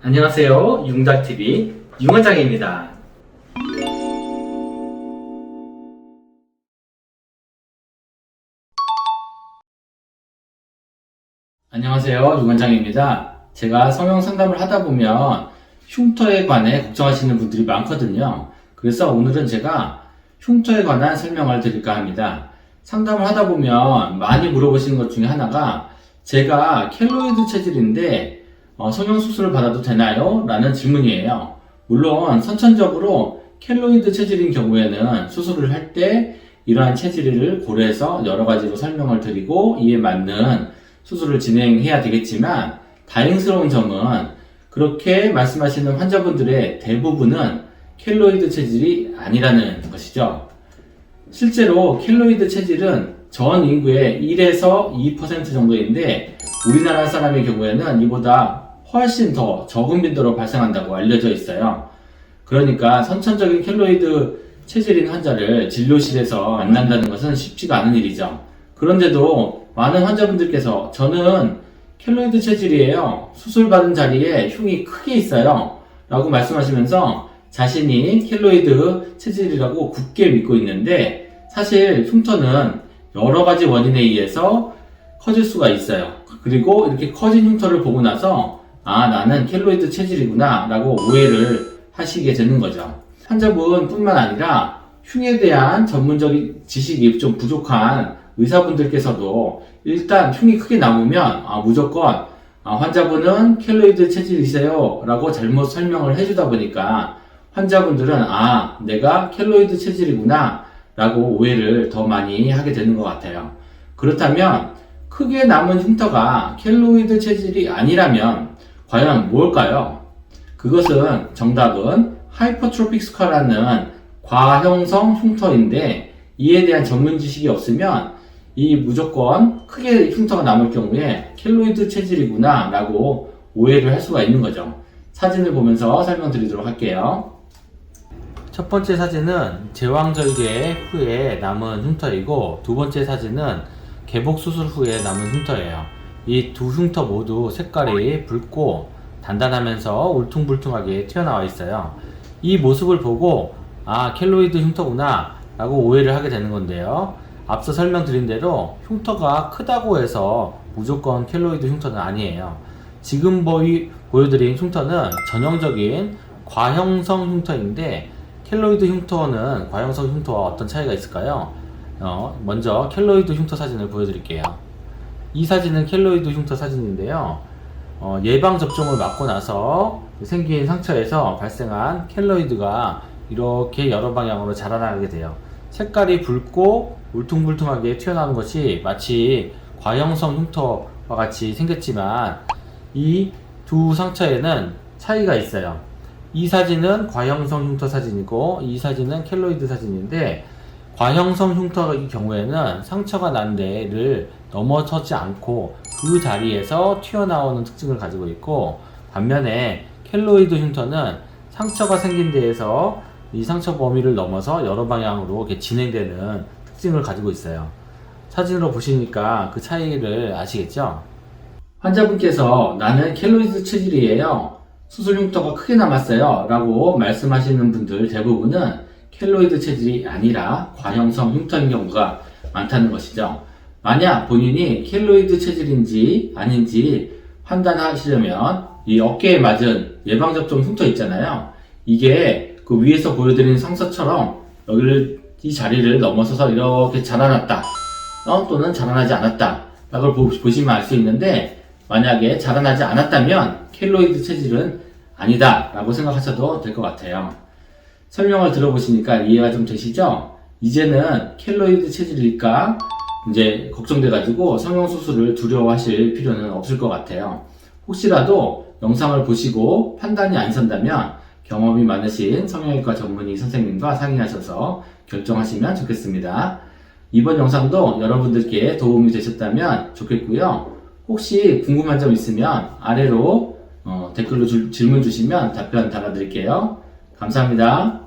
안녕하세요. 융달TV 융원장입니다. 안녕하세요. 융원장입니다. 제가 성형 상담을 하다 보면 흉터에 관해 걱정하시는 분들이 많거든요. 그래서 오늘은 제가 흉터에 관한 설명을 드릴까 합니다. 상담을 하다 보면 많이 물어보시는 것 중에 하나가 제가 켈로이드 체질인데 성형수술을 받아도 되나요? 라는 질문이에요. 물론 선천적으로 켈로이드 체질인 경우에는 수술을 할 때 이러한 체질을 고려해서 여러 가지로 설명을 드리고 이에 맞는 수술을 진행해야 되겠지만 다행스러운 점은 그렇게 말씀하시는 환자분들의 대부분은 켈로이드 체질이 아니라는 것이죠. 실제로 켈로이드 체질은 전 인구의 1에서 2% 정도인데 우리나라 사람의 경우에는 이보다 훨씬 더 적은 빈도로 발생한다고 알려져 있어요. 그러니까 선천적인 켈로이드 체질인 환자를 진료실에서 만난다는 것은 쉽지가 않은 일이죠. 그런데도 많은 환자분들께서 저는 켈로이드 체질이에요. 수술받은 자리에 흉이 크게 있어요. 라고 말씀하시면서 자신이 켈로이드 체질이라고 굳게 믿고 있는데 사실 흉터는 여러 가지 원인에 의해서 커질 수가 있어요. 그리고 이렇게 커진 흉터를 보고 나서 나는 켈로이드 체질이구나 라고 오해를 하시게 되는 거죠. 환자분 뿐만 아니라 흉에 대한 전문적인 지식이 좀 부족한 의사분들께서도 일단 흉이 크게 남으면 무조건 환자분은 켈로이드 체질이세요 라고 잘못 설명을 해주다 보니까 환자분들은 내가 켈로이드 체질이구나 라고 오해를 더 많이 하게 되는 것 같아요. 그렇다면 크게 남은 흉터가 켈로이드 체질이 아니라면 과연 뭘까요? 그것은 정답은 하이퍼트로픽 스카라는 과형성 흉터인데 이에 대한 전문 지식이 없으면 이 무조건 크게 흉터가 남을 경우에 켈로이드 체질이구나 라고 오해를 할 수가 있는 거죠. 사진을 보면서 설명드리도록 할게요. 첫 번째 사진은 제왕절개 후에 남은 흉터이고 두 번째 사진은 개복 수술 후에 남은 흉터예요. 이 두 흉터 모두 색깔이 붉고 단단하면서 울퉁불퉁하게 튀어나와 있어요. 이 모습을 보고 켈로이드 흉터구나 라고 오해를 하게 되는 건데요. 앞서 설명드린 대로 흉터가 크다고 해서 무조건 켈로이드 흉터는 아니에요. 지금 보여드린 흉터는 전형적인 과형성 흉터인데 켈로이드 흉터는 과형성 흉터와 어떤 차이가 있을까요? 먼저 켈로이드 흉터 사진을 보여드릴게요. 이 사진은 켈로이드 흉터 사진인데요. 예방접종을 맞고 나서 생긴 상처에서 발생한 켈로이드가 이렇게 여러 방향으로 자라나게 돼요. 색깔이 붉고 울퉁불퉁하게 튀어나오는 것이 마치 과형성 흉터와 같이 생겼지만 이 두 상처에는 차이가 있어요. 이 사진은 과형성 흉터 사진이고 이 사진은 켈로이드 사진인데 과형성 흉터의 경우에는 상처가 난 데를 넘어서지 않고 그 자리에서 튀어나오는 특징을 가지고 있고 반면에 켈로이드 흉터는 상처가 생긴 데에서 이 상처 범위를 넘어서 여러 방향으로 이렇게 진행되는 특징을 가지고 있어요. 사진으로 보시니까 그 차이를 아시겠죠? 환자분께서 나는 켈로이드 체질이에요. 수술 흉터가 크게 남았어요. 라고 말씀하시는 분들 대부분은 켈로이드 체질이 아니라 과형성 흉터인 경우가 많다는 것이죠. 만약 본인이 켈로이드 체질인지 아닌지 판단하시려면 이 어깨에 맞은 예방접종 흉터 있잖아요. 이게 그 위에서 보여드린 상처처럼 이 자리를 넘어서서 이렇게 자라났다. 또는 자라나지 않았다. 라고 보시면 알 수 있는데 만약에 자라나지 않았다면 켈로이드 체질은 아니다 라고 생각하셔도 될 것 같아요. 설명을 들어보시니까 이해가 좀 되시죠? 이제는 켈로이드 체질일까 이제 걱정돼가지고 성형수술을 두려워하실 필요는 없을 것 같아요. 혹시라도 영상을 보시고 판단이 안 선다면 경험이 많으신 성형외과 전문의 선생님과 상의하셔서 결정하시면 좋겠습니다. 이번 영상도 여러분들께 도움이 되셨다면 좋겠고요. 혹시 궁금한 점 있으면 아래로 댓글로 질문 주시면 답변 달아드릴게요. 감사합니다.